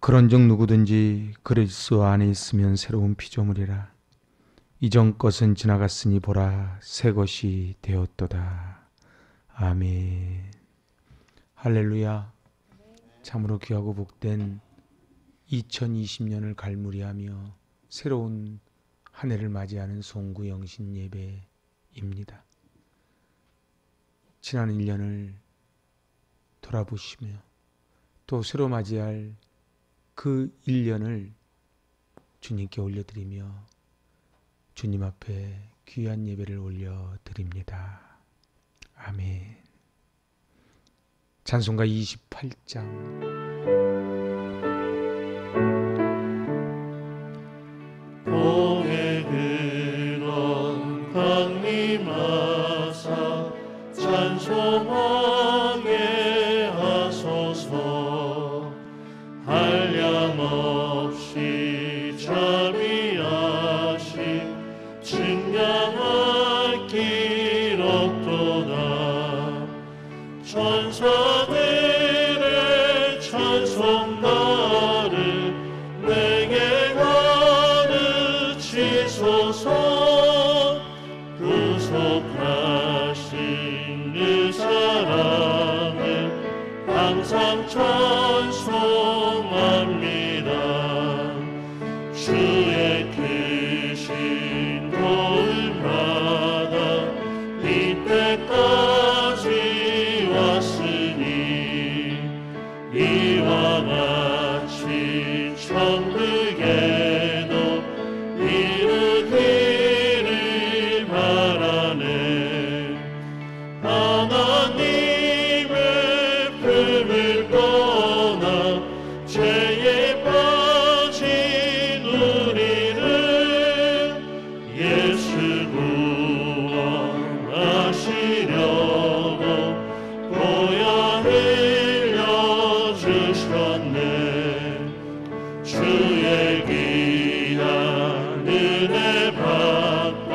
그런즉 누구든지 그리스도 안에 있으면 새로운 피조물이라. 이전 것은 지나갔으니 보라 새 것이 되었도다. 아멘. 할렐루야. 참으로 귀하고 복된 2020년을 갈무리하며 새로운 한 해를 맞이하는 송구 영신 예배입니다. 지난 1년을 돌아보시며 또 새로 맞이할 그 1년을 주님께 올려드리며 주님 앞에 귀한 예배를 올려드립니다. 아멘. 찬송가 28장 복의 근원 강림하사 찬송하게 하소서. 한량없이 자비하심 증량할 길 없도다. 천사들의 찬송가를 내게 가르치소서. 구속하신 그 사랑을 항상 찬송합니다. 주의 크신 도움마다 이때까지 왔으니 이와 같이 천국에도 이르기를 바라네. 하나님의 품을 떠나 죄에 빠진 우리를 예수 구원하시려고 보혈 흘려주셨네. 주의 귀한 은혜 받고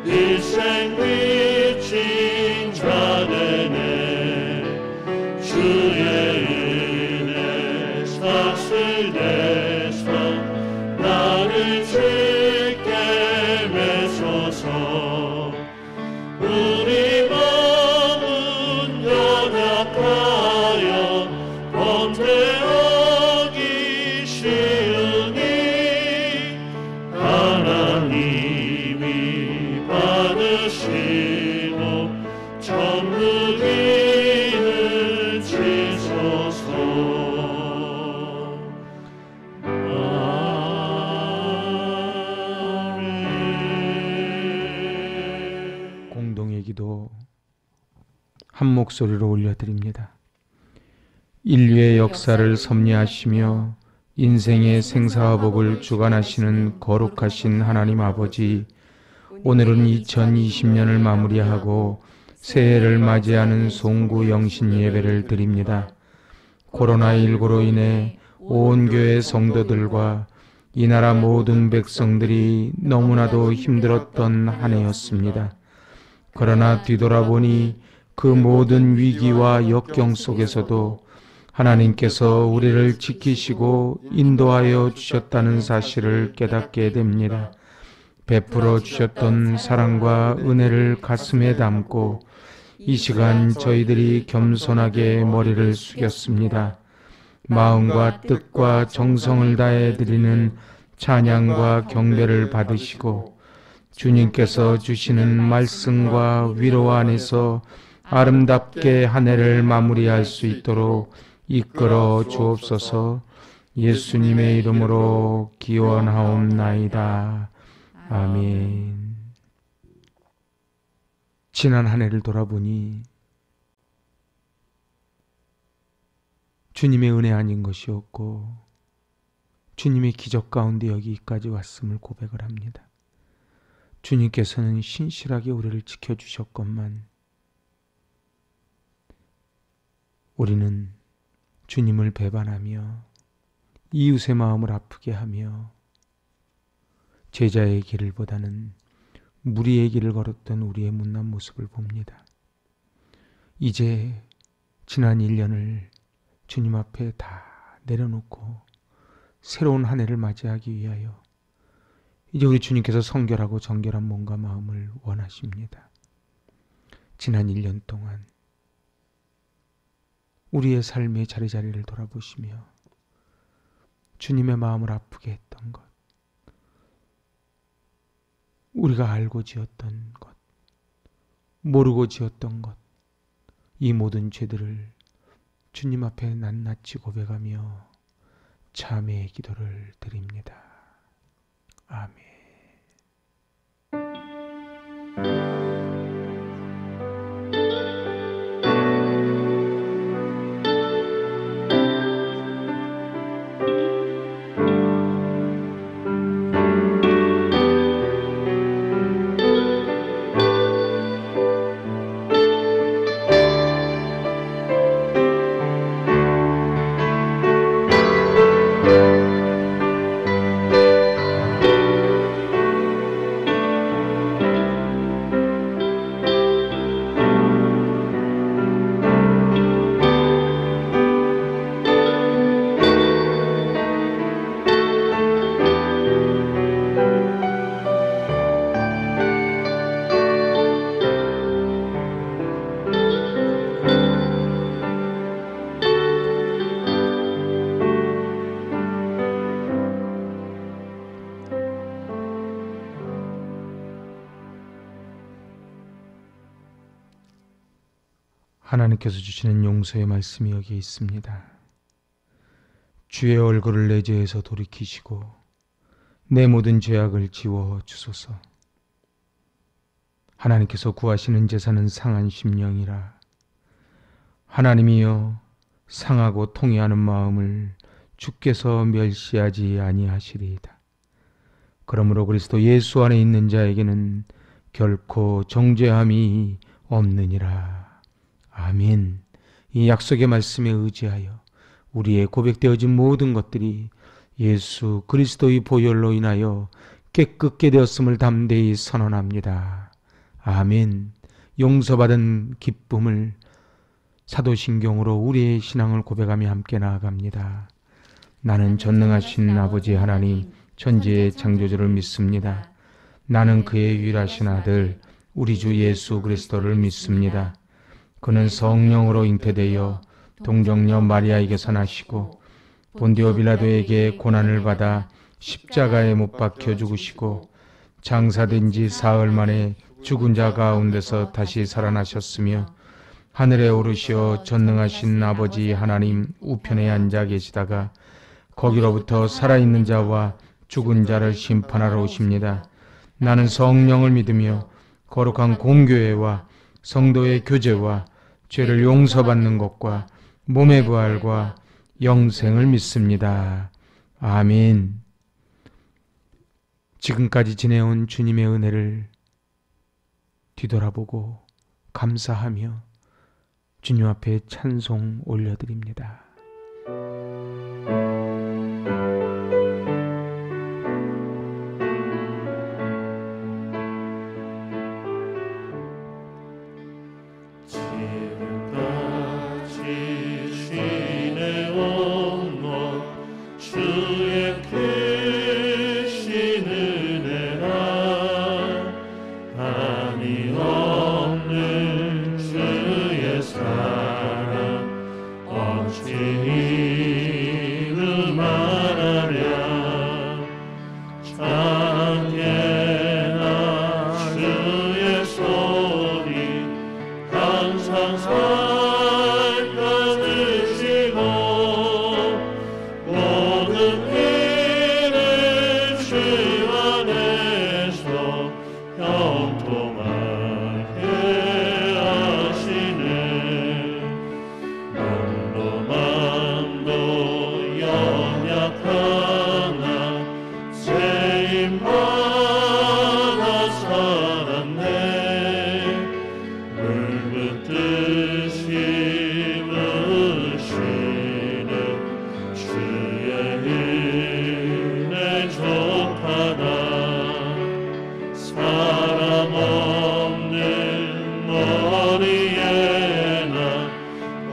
일생 빚진 자 되네. 주의 은혜 사슬내서 나를 주께 매소서. 우리 마음은 연약하여 범죄하기 쉬우니 하나님이 받으시고 천국인을 지소서. 아멘. 공동의 기도 한 목소리로 올려드립니다. 인류의 역사를 섭리하시며 인생의 생사와 복을 주관하시는 거룩하신 하나님 아버지, 오늘은 2020년을 마무리하고 새해를 맞이하는 송구 영신 예배를 드립니다. 코로나19로 인해 온 교회 성도들과 이 나라 모든 백성들이 너무나도 힘들었던 한 해였습니다. 그러나 뒤돌아보니 그 모든 위기와 역경 속에서도 하나님께서 우리를 지키시고 인도하여 주셨다는 사실을 깨닫게 됩니다. 베풀어 주셨던 사랑과 은혜를 가슴에 담고 이 시간 저희들이 겸손하게 머리를 숙였습니다. 마음과 뜻과 정성을 다해 드리는 찬양과 경배를 받으시고 주님께서 주시는 말씀과 위로 안에서 아름답게 한 해를 마무리할 수 있도록 이끌어 주옵소서. 예수님의 이름으로 기원하옵나이다. 아멘. 지난 한 해를 돌아보니 주님의 은혜 아닌 것이 없고 주님의 기적 가운데 여기까지 왔음을 고백을 합니다. 주님께서는 신실하게 우리를 지켜주셨건만 우리는 주님을 배반하며 이웃의 마음을 아프게 하며 제자의 길을 보다는 무리의 길을 걸었던 우리의 못난 모습을 봅니다. 이제 지난 1년을 주님 앞에 다 내려놓고 새로운 한 해를 맞이하기 위하여 이제 우리 주님께서 성결하고 정결한 몸과 마음을 원하십니다. 지난 1년 동안 우리의 삶의 자리자리를 돌아보시며 주님의 마음을 아프게 했던 것, 우리가 알고 지었던 것, 모르고 지었던 것, 이 모든 죄들을 주님 앞에 낱낱이 고백하며 참회의 기도를 드립니다. 아멘. 하나님께서 주시는 용서의 말씀이 여기에 있습니다. 주의 얼굴을 내 죄에서 돌이키시고 내 모든 죄악을 지워 주소서. 하나님께서 구하시는 제사는 상한 심령이라. 하나님이여, 상하고 통회하는 마음을 주께서 멸시하지 아니하시리이다. 그러므로 그리스도 예수 안에 있는 자에게는 결코 정죄함이 없느니라. 아멘. 이 약속의 말씀에 의지하여 우리의 고백되어진 모든 것들이 예수 그리스도의 보혈로 인하여 깨끗게 되었음을 담대히 선언합니다. 아멘. 용서받은 기쁨을 사도신경으로 우리의 신앙을 고백하며 함께 나아갑니다. 나는 전능하신 아버지 하나님 천지의 창조주를 믿습니다. 나는 그의 유일하신 아들 우리 주 예수 그리스도를 믿습니다. 그는 성령으로 잉태되어 동정녀 마리아에게서 나시고 본디오 빌라도에게 고난을 받아 십자가에 못 박혀 죽으시고 장사된 지 사흘 만에 죽은 자 가운데서 다시 살아나셨으며 하늘에 오르시어 전능하신 아버지 하나님 우편에 앉아 계시다가 거기로부터 살아있는 자와 죽은 자를 심판하러 오십니다. 나는 성령을 믿으며 거룩한 공교회와 성도의 교제와 죄를 용서받는 것과 몸의 부활과 영생을 믿습니다. 아멘. 지금까지 지내온 주님의 은혜를 뒤돌아보고 감사하며 주님 앞에 찬송 올려드립니다.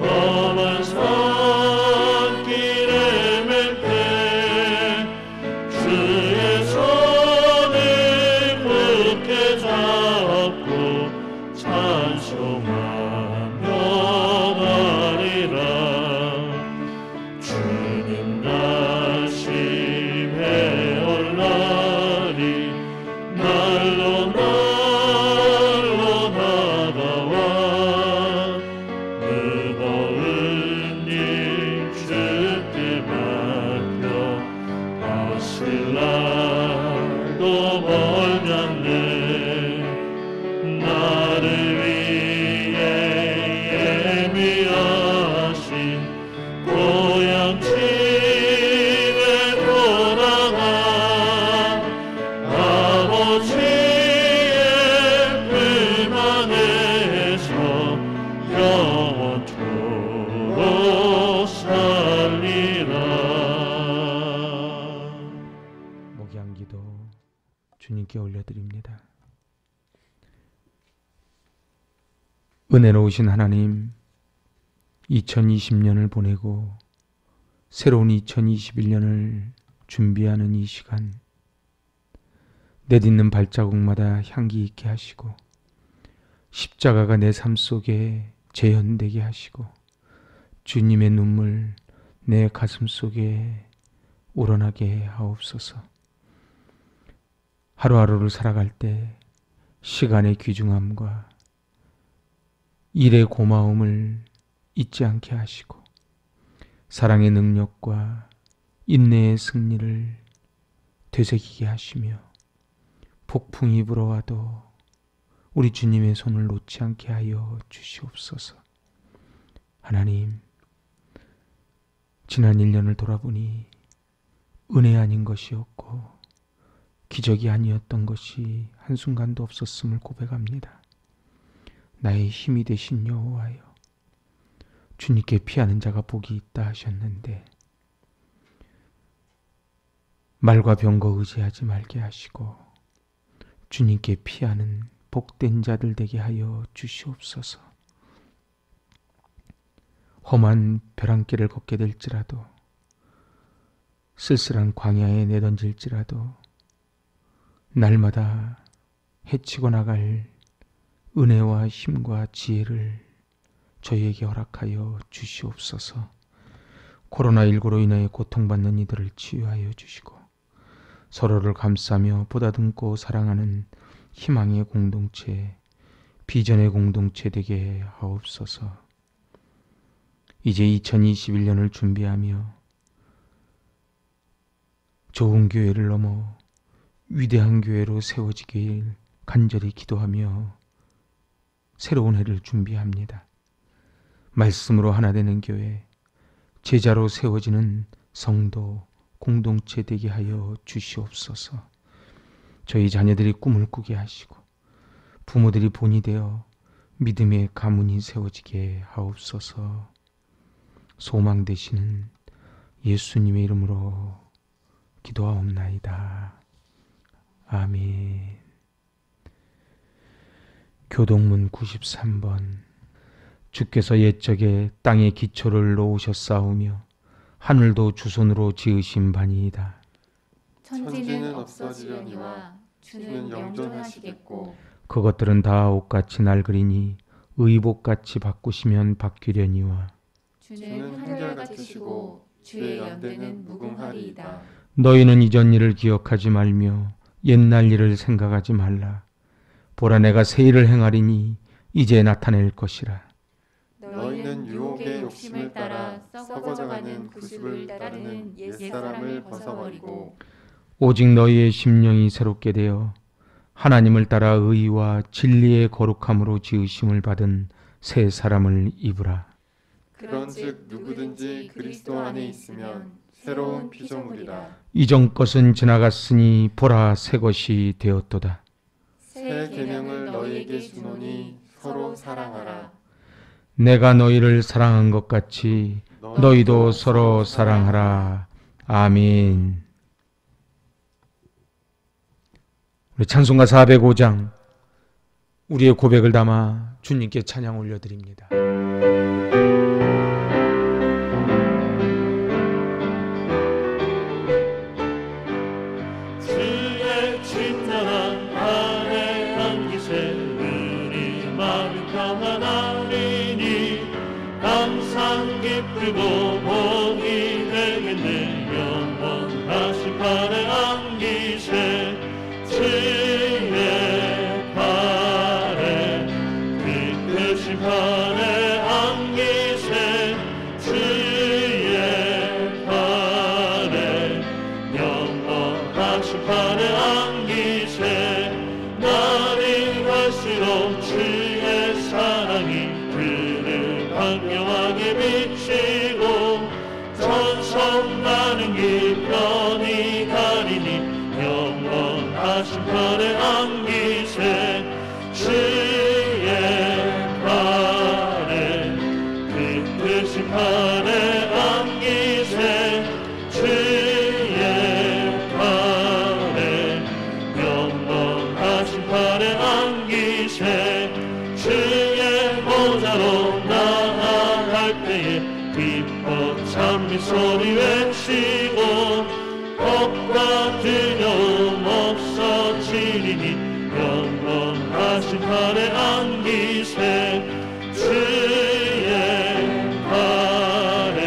험한 산길에 맬 때 하나님께 올려드립니다. 은혜로우신 하나님, 2020년을 보내고 새로운 2021년을 준비하는 이 시간, 내딛는 발자국마다 향기 있게 하시고 십자가가 내 삶 속에 재현되게 하시고 주님의 눈물 내 가슴 속에 우러나게 하옵소서. 하루하루를 살아갈 때 시간의 귀중함과 일의 고마움을 잊지 않게 하시고 사랑의 능력과 인내의 승리를 되새기게 하시며 폭풍이 불어와도 우리 주님의 손을 놓지 않게 하여 주시옵소서. 하나님, 지난 1년을 돌아보니 은혜 아닌 것이 없고 기적이 아니었던 것이 한순간도 없었음을 고백합니다. 나의 힘이 되신 여호와여, 주님께 피하는 자가 복이 있다 하셨는데 말과 병거 의지하지 말게 하시고 주님께 피하는 복된 자들 되게 하여 주시옵소서. 험한 벼랑길을 걷게 될지라도 쓸쓸한 광야에 내던질지라도 날마다 헤치고 나갈 은혜와 힘과 지혜를 저희에게 허락하여 주시옵소서. 코로나19로 인하여 고통받는 이들을 치유하여 주시고 서로를 감싸며 보다듬고 사랑하는 희망의 공동체, 비전의 공동체 되게 하옵소서. 이제 2021년을 준비하며 좋은 교회를 넘어 위대한 교회로 세워지길 간절히 기도하며 새로운 해를 준비합니다. 말씀으로 하나 되는 교회, 제자로 세워지는 성도, 공동체 되게 하여 주시옵소서. 저희 자녀들이 꿈을 꾸게 하시고 부모들이 본이 되어 믿음의 가문이 세워지게 하옵소서. 소망 되시는 예수님의 이름으로 기도하옵나이다. 아멘. 교동문 93번. 주께서 옛적에 땅의 기초를 놓으셨사오며 하늘도 주손으로 지으신 바니이다. 천지는 없어지려니와 주는 영존하시겠고 그것들은 다 옷같이 낡으리니 의복같이 바꾸시면 바뀌려니와 주는 한결같으시고 주의 연대는 무궁하리이다. 너희는 이전 일을 기억하지 말며 옛날 일을 생각하지 말라. 보라, 내가 새 일을 행하리니 이제 나타낼 것이라. 너희는 유혹의 욕심을 따라 썩어져가는 구습을 따르는 옛사람을 벗어버리고 오직 너희의 심령이 새롭게 되어 하나님을 따라 의와 진리의 거룩함으로 지으심을 받은 새 사람을 입으라. 그런즉 누구든지 그리스도 안에 있으면 새로운 피조물이라. 이전 것은 지나갔으니 보라, 새 것이 되었도다. 새 계명을 너희에게 주노니 서로 사랑하라. 내가 너희를 사랑한 것 같이 너희도 서로 사랑하라. 아멘. 우리 찬송가 405장, 우리의 고백을 담아 주님께 찬양 올려드립니다. 주의 진정한 안에 안기세 우리 마음 평안하리니 항상 기쁘고 복이 되겠네. 영원하신 판에 안기세 주의 팔에 빛으신 판에 안기세 주의 팔에 영원하신 판에 안기세. 날이 갈수록 주의 사랑이 그를 광명하게 비치고 천성 많은 기편이 가리니 영원하신 판에 안기세 주의 팔에 빛으신 판에 안기세 주의 팔에 영원 주께로 나아갈 때에 기뻐 찬미 소리 외치고 법과 두려움 없어지리니 영원하신 팔에 안기세 주의 팔에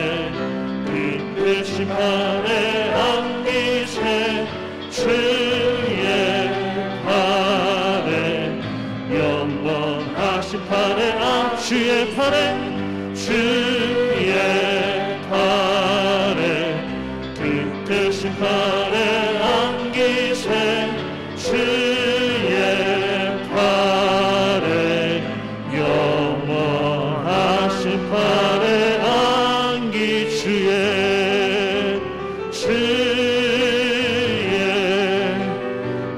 그 크신 팔에 안기세 주의 팔에 영원하신 팔에 주의 팔에 주의 팔에 그 크신 팔에 안기세 주의 팔에 영원하신 팔에 안기 주의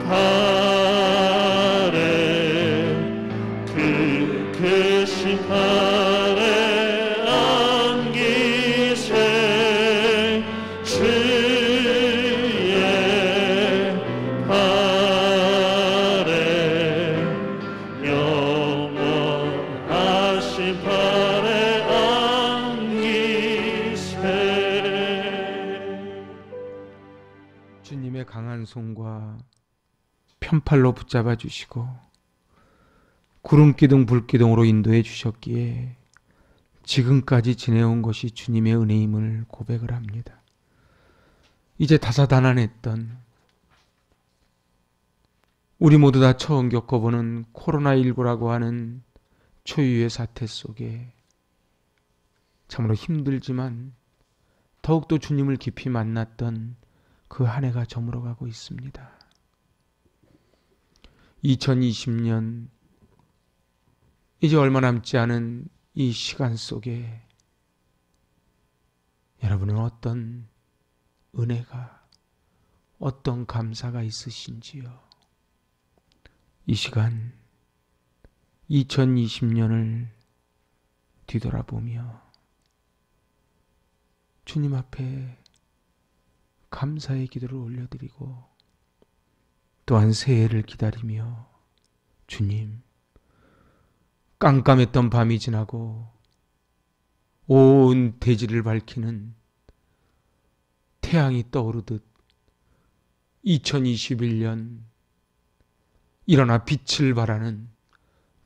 팔에 그 크신 팔에 안기세 주의 팔에 영원하신 팔에 안기세. 주님의 강한 손과 편팔로 붙잡아 주시고 구름기둥 불기둥으로 인도해 주셨기에 지금까지 지내온 것이 주님의 은혜임을 고백을 합니다. 이제 다사다난했던 우리 모두 다 처음 겪어보는 코로나19라고 하는 초유의 사태 속에 참으로 힘들지만 더욱더 주님을 깊이 만났던 그 한 해가 저물어가고 있습니다. 2020년 이제 얼마 남지 않은 이 시간 속에 여러분은 어떤 은혜가, 어떤 감사가 있으신지요? 이 시간 2020년을 뒤돌아보며 주님 앞에 감사의 기도를 올려드리고 또한 새해를 기다리며 주님, 깜깜했던 밤이 지나고 온 대지를 밝히는 태양이 떠오르듯 2021년 일어나 빛을 발하는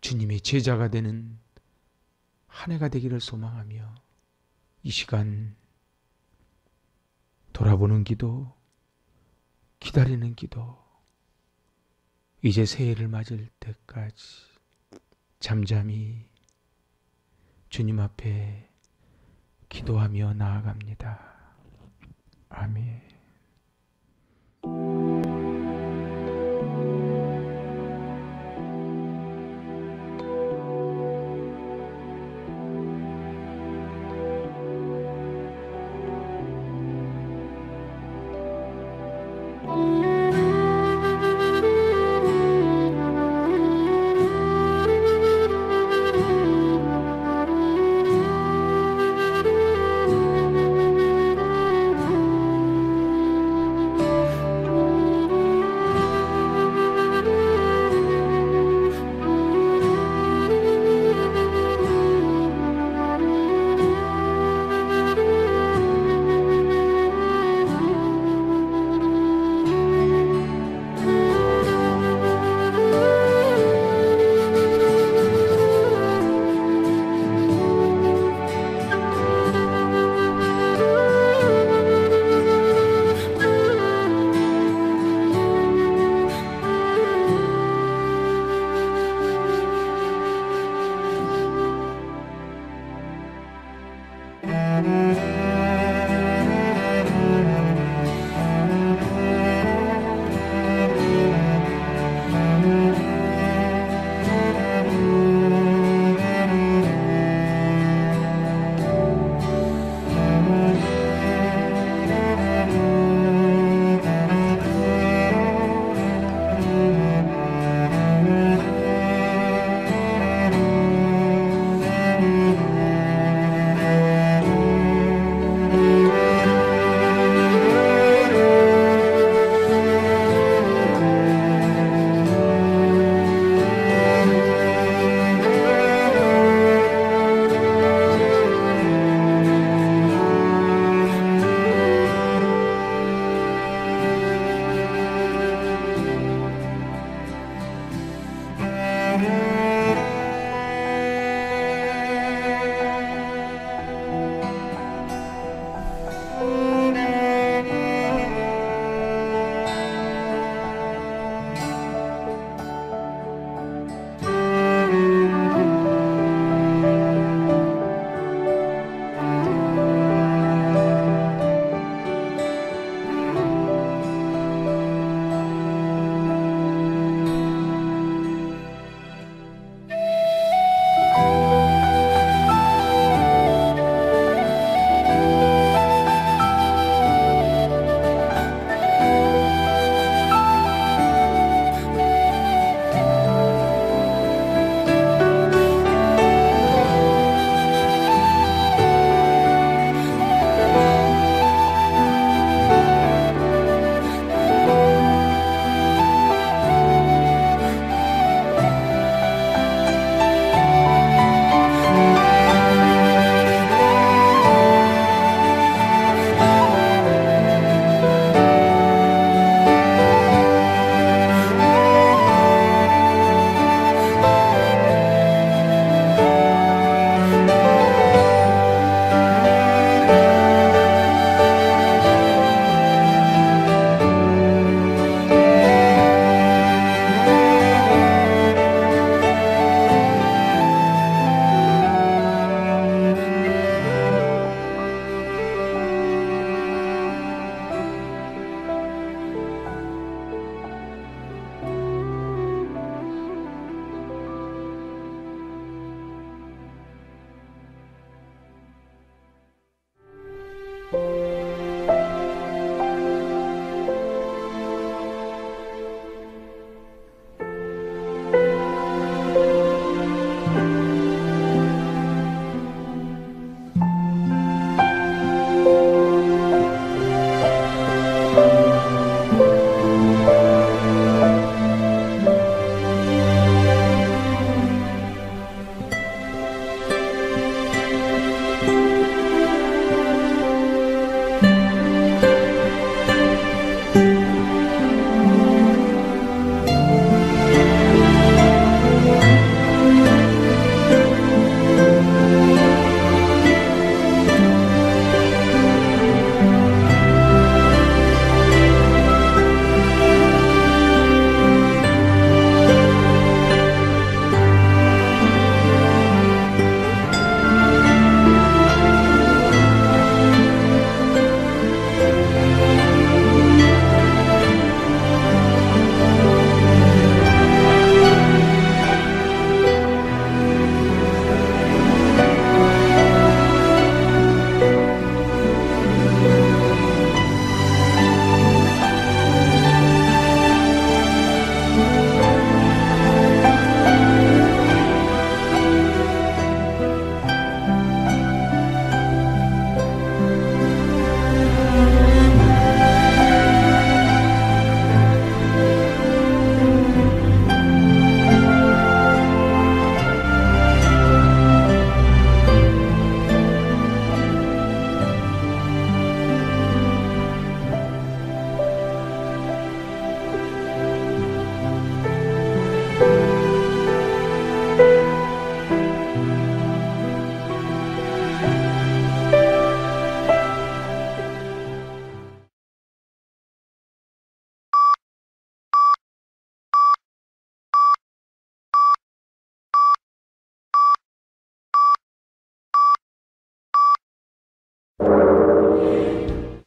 주님의 제자가 되는 한 해가 되기를 소망하며 이 시간 돌아보는 기도, 기다리는 기도, 이제 새해를 맞을 때까지 잠잠히 주님 앞에 기도하며 나아갑니다. 아멘.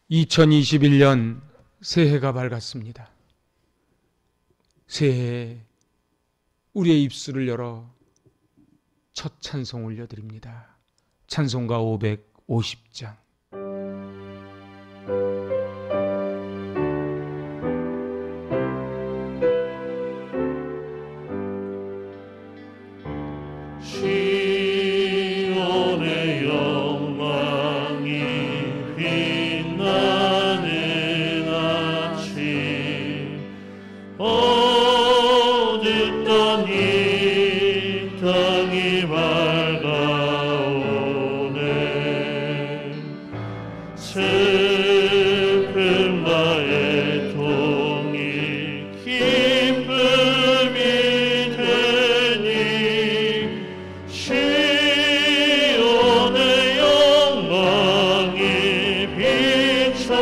(2021년) 새해가 밝았습니다. 새해에 우리의 입술을 열어 첫 찬송 올려드립니다. 찬송가 550장. 시온의 영광이 빛나는 아침, 어둡던 이 땅이 밝아오네. 슬픔과 애통이 기쁨이 되니 시온의 영광이 비춰오네.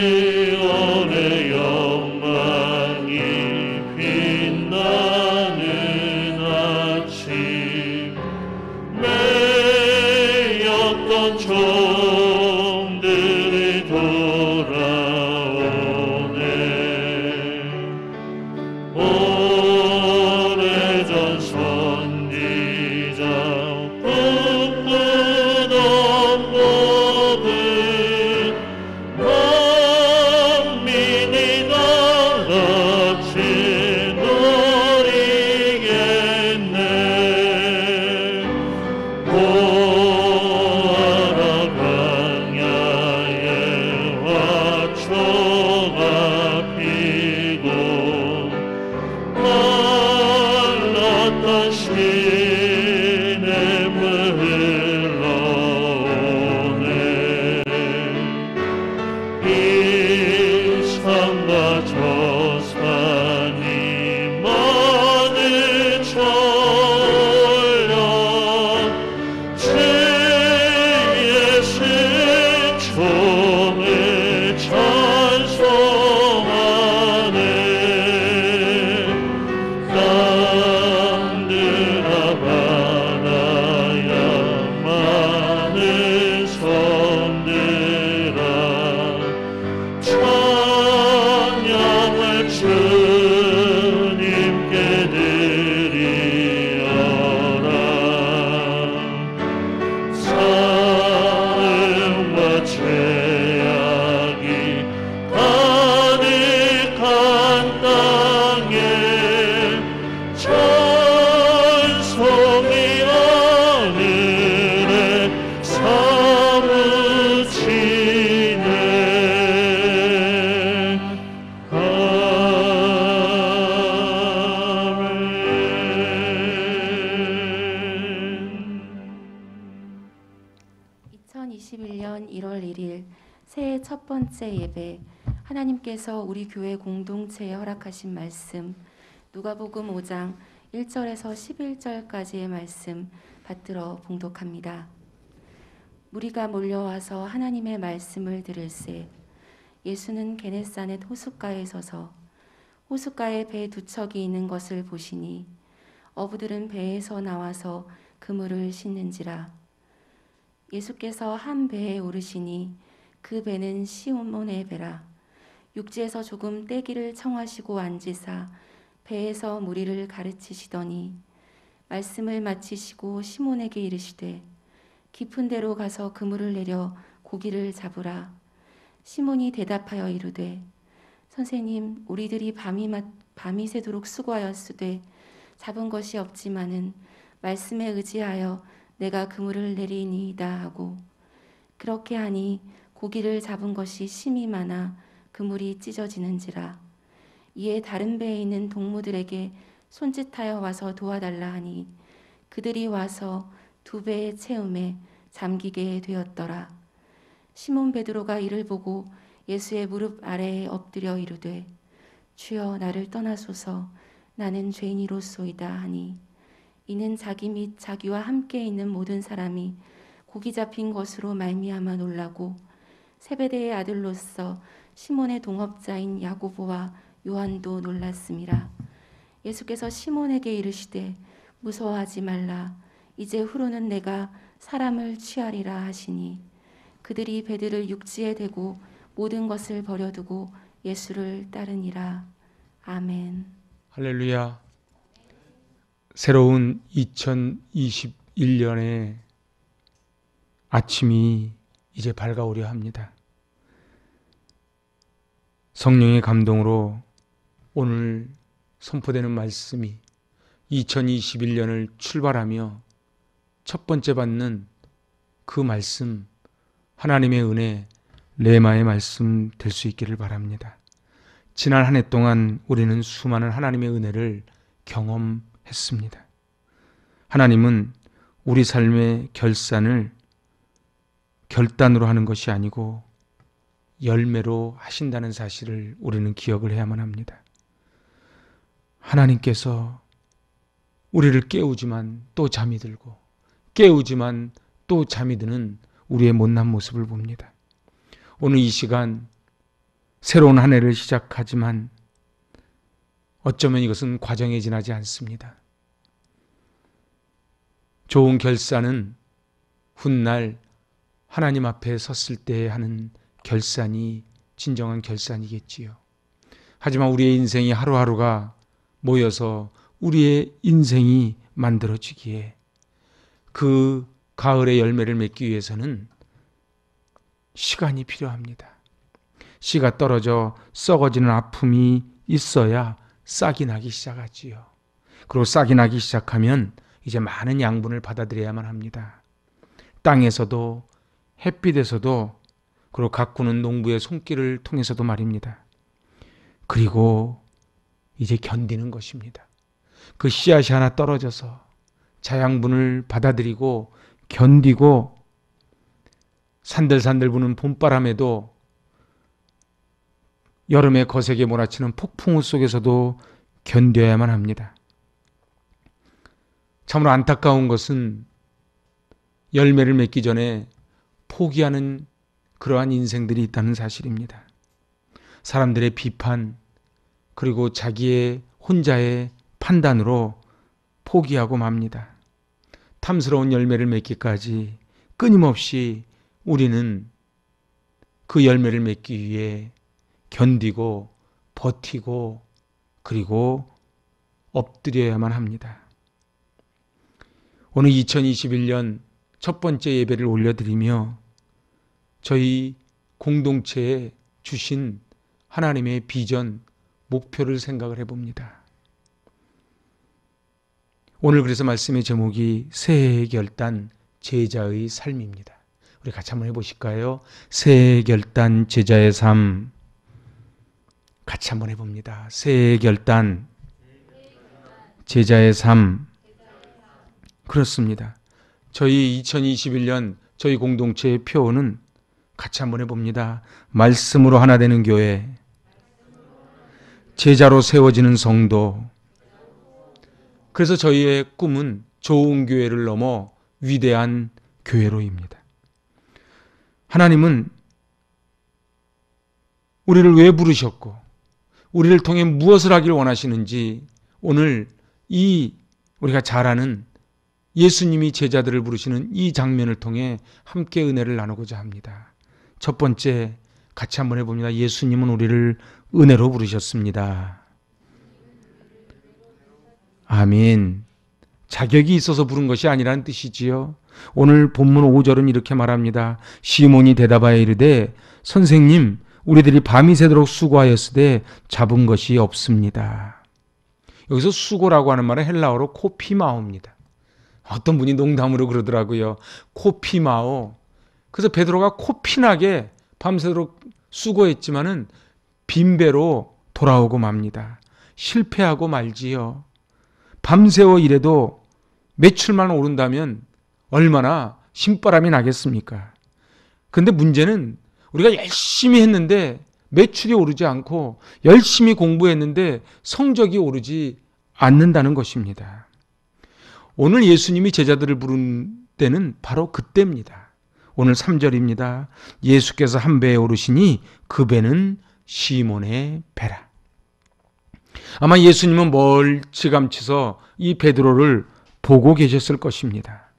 시온의 영광이 빛나는 아침, 매였던 종들이 돌아오네. 오래전 선지자 꿈꾸던 모든 만민이 나같이 누리겠네. 보아라 광야에 화초가 피고 말랐던 시냇물 흘러오네. 이 산과 저 산이 많은 전령 주의 신총을 찬송하네. 땅들아 바다야 많은 섬들아 찬양을 주님께 드리어라. 사음과 죄악이 가득한 땅에 찬송이 하늘에 사무치네. 아멘. 2021년 1월 1일 새해 첫 번째 예배, 하나님께서 우리 교회 공동체에 허락하신 말씀, 누가복음 5장 1절에서 11절까지의 말씀 받들어 봉독합니다. 무리가 몰려와서 하나님의 말씀을 들을새 예수는 게네사렛 호숫가에 서서 호숫가에 배 두 척이 있는 것을 보시니 어부들은 배에서 나와서 그물을 씻는지라. 예수께서 한 배에 오르시니 그 배는 시몬의 배라. 육지에서 조금 떼기를 청하시고 앉으사 배에서 무리를 가르치시더니 말씀을 마치시고 시몬에게 이르시되 깊은 데로 가서 그물을 내려 고기를 잡으라. 시몬이 대답하여 이르되 선생님, 우리들이 밤이 새도록 수고하였으되 잡은 것이 없지만은 말씀에 의지하여 내가 그물을 내리니이다 하고, 그렇게 하니 고기를 잡은 것이 심히 많아 그물이 찢어지는지라. 이에 다른 배에 있는 동무들에게 손짓하여 와서 도와달라 하니 그들이 와서 두 배의 채움에 잠기게 되었더라. 시몬 베드로가 이를 보고 예수의 무릎 아래에 엎드려 이르되 주여 나를 떠나소서 나는 죄인이로소이다 하니, 이는 자기 및 자기와 함께 있는 모든 사람이 고기 잡힌 것으로 말미암아 놀라고 세베대의 아들로서 시몬의 동업자인 야고보와 요한도 놀랐음이라. 예수께서 시몬에게 이르시되 무서워하지 말라. 이제 후로는 내가 사람을 취하리라 하시니 그들이 배들을 육지에 대고 모든 것을 버려두고 예수를 따르니라. 아멘. 할렐루야. 새로운 2021년의 아침이 이제 밝아오려 합니다. 성령의 감동으로 오늘 선포되는 말씀이 2021년을 출발하며 첫 번째 받는 그 말씀, 하나님의 은혜, 레마의 말씀 될 수 있기를 바랍니다. 지난 한 해 동안 우리는 수많은 하나님의 은혜를 경험했습니다. 하나님은 우리 삶의 결산을 결단으로 하는 것이 아니고 열매로 하신다는 사실을 우리는 기억을 해야만 합니다. 하나님께서 우리를 깨우지만 또 잠이 들고 깨우지만 또 잠이 드는 우리의 못난 모습을 봅니다. 오늘 이 시간 새로운 한 해를 시작하지만 어쩌면 이것은 과정에 지나지 않습니다. 좋은 결산은 훗날 하나님 앞에 섰을 때 하는 결산이 진정한 결산이겠지요. 하지만 우리의 인생이 하루하루가 모여서 우리의 인생이 만들어지기에 그 가을의 열매를 맺기 위해서는 시간이 필요합니다. 씨가 떨어져 썩어지는 아픔이 있어야 싹이 나기 시작하지요. 그리고 싹이 나기 시작하면 이제 많은 양분을 받아들여야만 합니다. 땅에서도 햇빛에서도 그리고 가꾸는 농부의 손길을 통해서도 말입니다. 그리고 이제 견디는 것입니다. 그 씨앗이 하나 떨어져서 자양분을 받아들이고 견디고 산들산들 부는 봄바람에도 여름에 거세게 몰아치는 폭풍우 속에서도 견뎌야만 합니다. 참으로 안타까운 것은 열매를 맺기 전에 포기하는 그러한 인생들이 있다는 사실입니다. 사람들의 비판 그리고 자기의 혼자의 판단으로 포기하고 맙니다. 탐스러운 열매를 맺기까지 끊임없이 우리는 그 열매를 맺기 위해 견디고 버티고 그리고 엎드려야만 합니다. 오늘 2021년 첫 번째 예배를 올려드리며 저희 공동체에 주신 하나님의 비전, 목표를 생각을 해봅니다. 오늘 그래서 말씀의 제목이 새해의 결단, 제자의 삶입니다. 우리 같이 한번 해보실까요? 새해의 결단, 제자의 삶. 같이 한번 해봅니다. 새해의 결단, 제자의 삶. 그렇습니다. 저희 2021년 저희 공동체의 표어는 같이 한번 해봅니다. 말씀으로 하나 되는 교회, 제자로 세워지는 성도. 그래서 저희의 꿈은 좋은 교회를 넘어 위대한 교회로입니다. 하나님은 우리를 왜 부르셨고 우리를 통해 무엇을 하길 원하시는지 오늘 이 우리가 잘 아는 예수님이 제자들을 부르시는 이 장면을 통해 함께 은혜를 나누고자 합니다. 첫 번째 같이 한번 해봅니다. 예수님은 우리를 은혜로 부르셨습니다. 아멘. 자격이 있어서 부른 것이 아니라는 뜻이지요. 오늘 본문 5절은 이렇게 말합니다. 시몬이 대답하여 이르되 선생님 우리들이 밤이 새도록 수고하였으되 잡은 것이 없습니다. 여기서 수고라고 하는 말은 헬라어로 코피마오입니다. 어떤 분이 농담으로 그러더라고요. 코피마오. 그래서 베드로가 코피나게 밤새도록 수고했지만은 빈배로 돌아오고 맙니다. 실패하고 말지요. 밤새워 일해도 매출만 오른다면 얼마나 신바람이 나겠습니까? 그런데 문제는 우리가 열심히 했는데 매출이 오르지 않고 열심히 공부했는데 성적이 오르지 않는다는 것입니다. 오늘 예수님이 제자들을 부른 때는 바로 그때입니다. 오늘 3절입니다. 예수께서 한 배에 오르시니 그 배는 시몬의 배라. 아마 예수님은 멀찌감치서 이 베드로를 보고 계셨을 것입니다.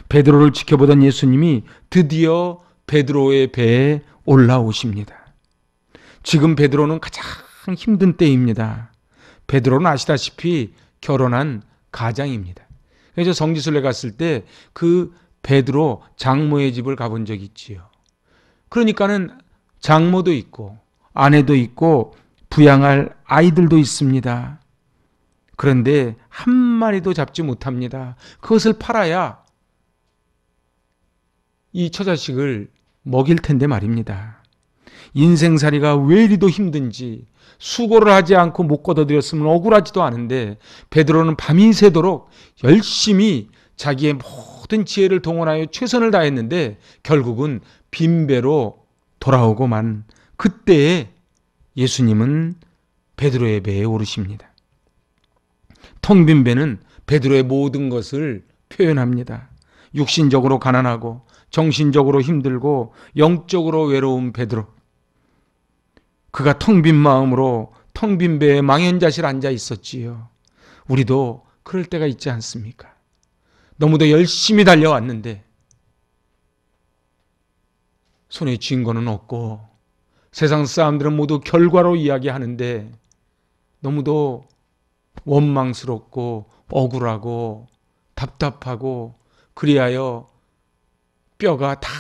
베드로를 지켜보던 예수님이 드디어 베드로의 배에 올라오십니다. 지금 베드로는 가장 힘든 때입니다. 베드로는 아시다시피 결혼한 가장입니다. 그래서 성지순례 갔을 때 그 베드로 장모의 집을 가본 적이 있지요. 그러니까는 장모도 있고 아내도 있고 부양할 아이들도 있습니다. 그런데 한 마리도 잡지 못합니다. 그것을 팔아야 이 처자식을 먹일 텐데 말입니다. 인생살이가 왜 이리도 힘든지 수고를 하지 않고 못 거둬들였으면 억울하지도 않은데 베드로는 밤이 새도록 열심히 자기의 모든 지혜를 동원하여 최선을 다했는데 결국은 빈배로 돌아오고만 그때에 예수님은 베드로의 배에 오르십니다. 텅 빈 배는 베드로의 모든 것을 표현합니다. 육신적으로 가난하고 정신적으로 힘들고 영적으로 외로운 베드로. 그가 텅 빈 마음으로 텅 빈 배에 망연자실 앉아 있었지요. 우리도 그럴 때가 있지 않습니까? 너무도 열심히 달려왔는데 손에 쥔 거는 없고 세상 사람들은 모두 결과로 이야기하는데 너무도 원망스럽고 억울하고 답답하고 그리하여 뼈가 다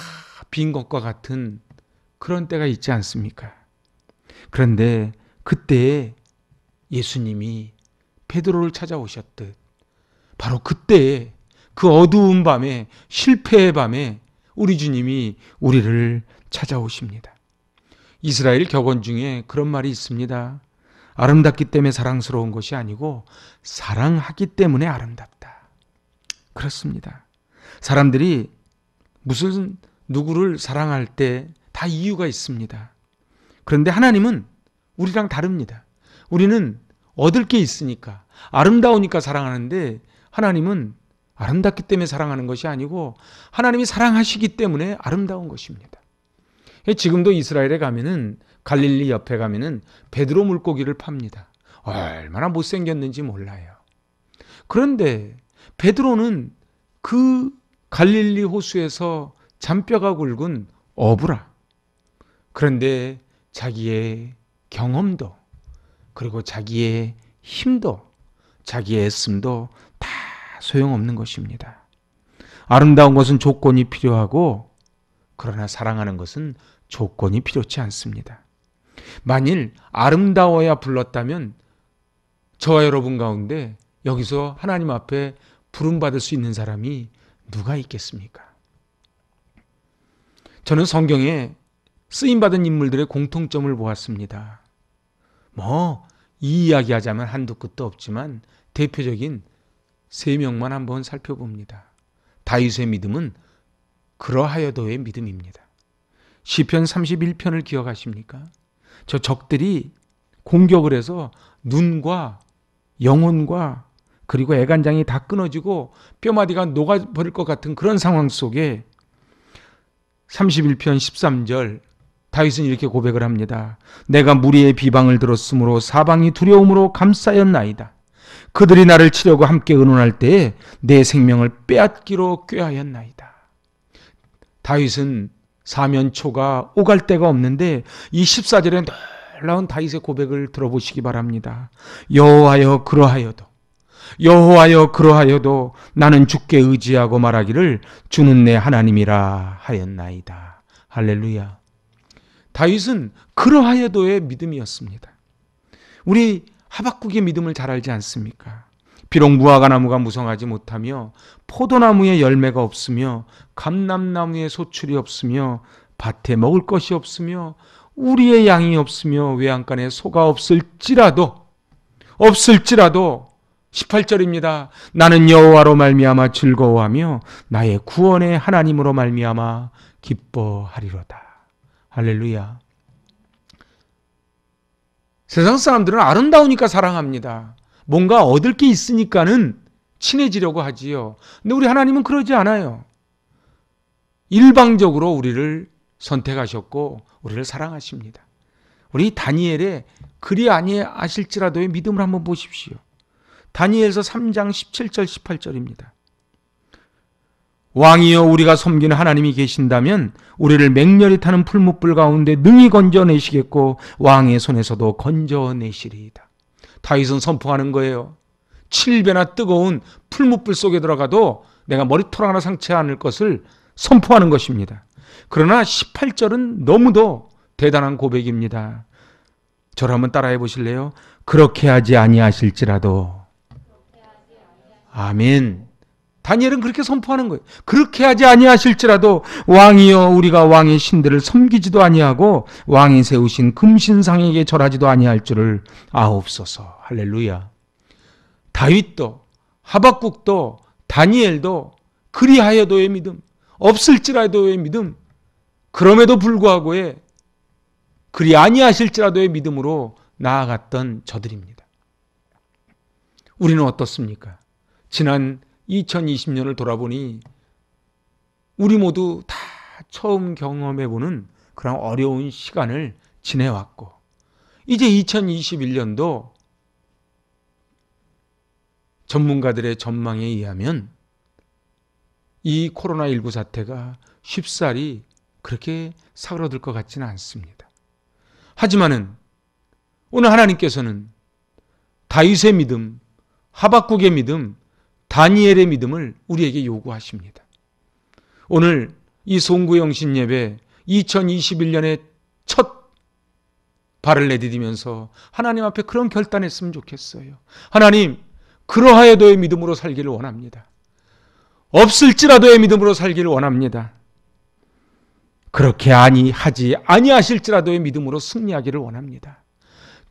빈 것과 같은 그런 때가 있지 않습니까? 그런데 그때에 예수님이 베드로를 찾아오셨듯 바로 그때에 그 어두운 밤에 실패의 밤에 우리 주님이 우리를 찾아오십니다. 이스라엘 격언 중에 그런 말이 있습니다. 아름답기 때문에 사랑스러운 것이 아니고 사랑하기 때문에 아름답다. 그렇습니다. 사람들이 무슨 누구를 사랑할 때 다 이유가 있습니다. 그런데 하나님은 우리랑 다릅니다. 우리는 얻을 게 있으니까 아름다우니까 사랑하는데 하나님은 아름답기 때문에 사랑하는 것이 아니고 하나님이 사랑하시기 때문에 아름다운 것입니다. 지금도 이스라엘에 가면은 갈릴리 옆에 가면은 베드로 물고기를 팝니다. 얼마나 못생겼는지 몰라요. 그런데 베드로는 그 갈릴리 호수에서 잔뼈가 굵은 어부라. 그런데 자기의 경험도 그리고 자기의 힘도 자기의 애씀도 다 소용없는 것입니다. 아름다운 것은 조건이 필요하고 그러나 사랑하는 것은 조건이 필요치 않습니다. 만일 아름다워야 불렀다면 저와 여러분 가운데 여기서 하나님 앞에 부름받을 수 있는 사람이 누가 있겠습니까? 저는 성경에 쓰임받은 인물들의 공통점을 보았습니다. 이 이야기 하자면 한두 끝도 없지만 대표적인 3명만 한번 살펴봅니다. 다윗의 믿음은 그러하여도의 믿음입니다. 시편 31편을 기억하십니까? 저 적들이 공격을 해서 눈과 영혼과 그리고 애간장이 다 끊어지고 뼈마디가 녹아버릴 것 같은 그런 상황 속에 31편 13절 다윗은 이렇게 고백을 합니다. 내가 무리의 비방을 들었으므로 사방이 두려움으로 감싸였나이다. 그들이 나를 치려고 함께 의논할 때에 내 생명을 빼앗기로 꾀하였나이다. 다윗은 사면초가 오갈 데가 없는데 이 14절에 놀라운 다윗의 고백을 들어보시기 바랍니다. 여호와여 그러하여도 나는 주께 의지하고 말하기를 주는 내 하나님이라 하였나이다. 할렐루야. 다윗은 그러하여도의 믿음이었습니다. 우리 하박국의 믿음을 잘 알지 않습니까? 비록 무화과 나무가 무성하지 못하며 포도나무에 열매가 없으며 감람나무에 소출이 없으며 밭에 먹을 것이 없으며 우리의 양이 없으며 외양간에 소가 없을지라도 18절입니다. 나는 여호와로 말미암아 즐거워하며 나의 구원의 하나님으로 말미암아 기뻐하리로다. 할렐루야. 세상 사람들은 아름다우니까 사랑합니다. 뭔가 얻을 게 있으니까는 친해지려고 하지요. 근데 우리 하나님은 그러지 않아요. 일방적으로 우리를 선택하셨고 우리를 사랑하십니다. 우리 다니엘의 그리 아니하실지라도의 믿음을 한번 보십시오. 다니엘서 3장 17절 18절입니다. 왕이여 우리가 섬기는 하나님이 계신다면 우리를 맹렬히 타는 풀무불 가운데 능히 건져내시겠고 왕의 손에서도 건져내시리이다. 다윗은 선포하는 거예요. 7배나 뜨거운 풀무불 속에 들어가도 내가 머리털 하나 상치 않을 것을 선포하는 것입니다. 그러나 18절은 너무도 대단한 고백입니다. 저를 한번 따라해 보실래요? 그렇게 하지 아니하실지라도. 아멘. 다니엘은 그렇게 선포하는 거예요. 그렇게 하지 아니하실지라도 왕이여 우리가 왕의 신들을 섬기지도 아니하고 왕이 세우신 금신상에게 절하지도 아니할 줄을 아옵소서. 할렐루야. 다윗도 하박국도 다니엘도 그리하여도의 믿음, 없을지라도의 믿음, 그럼에도 불구하고의 그리 아니하실지라도의 믿음으로 나아갔던 저들입니다. 우리는 어떻습니까? 지난 2020년을 돌아보니 우리 모두 다 처음 경험해보는 그런 어려운 시간을 지내왔고 이제 2021년도 전문가들의 전망에 의하면 이 코로나19 사태가 쉽사리 그렇게 사그러들 것 같지는 않습니다. 하지만은 오늘 하나님께서는 다윗의 믿음, 하박국의 믿음, 다니엘의 믿음을 우리에게 요구하십니다. 오늘 이 송구영신 예배 2021년의 첫 발을 내디디면서 하나님 앞에 그런 결단했으면 좋겠어요. 하나님, 그러하여도의 믿음으로 살기를 원합니다. 없을지라도의 믿음으로 살기를 원합니다. 그렇게 하지 아니하실지라도의 믿음으로 승리하기를 원합니다.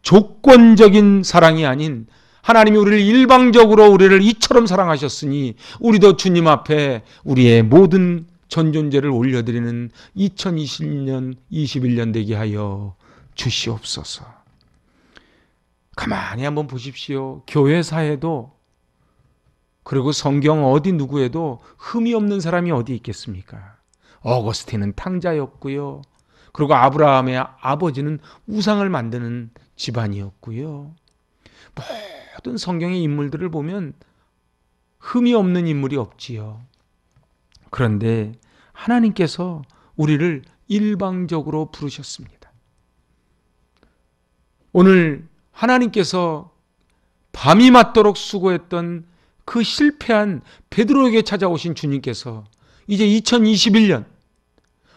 조건적인 사랑이 아닌 하나님이 우리를 일방적으로 우리를 이처럼 사랑하셨으니 우리도 주님 앞에 우리의 모든 전존재를 올려드리는 2020년, 21년 되게 하여 주시옵소서. 가만히 한번 보십시오. 교회사에도 그리고 성경 어디 누구에도 흠이 없는 사람이 어디 있겠습니까? 어거스틴은 탕자였고요. 그리고 아브라함의 아버지는 우상을 만드는 집안이었고요. 모든 성경의 인물들을 보면 흠이 없는 인물이 없지요. 그런데 하나님께서 우리를 일방적으로 부르셨습니다. 오늘 하나님께서 밤이 맞도록 수고했던 그 실패한 베드로에게 찾아오신 주님께서 이제 2021년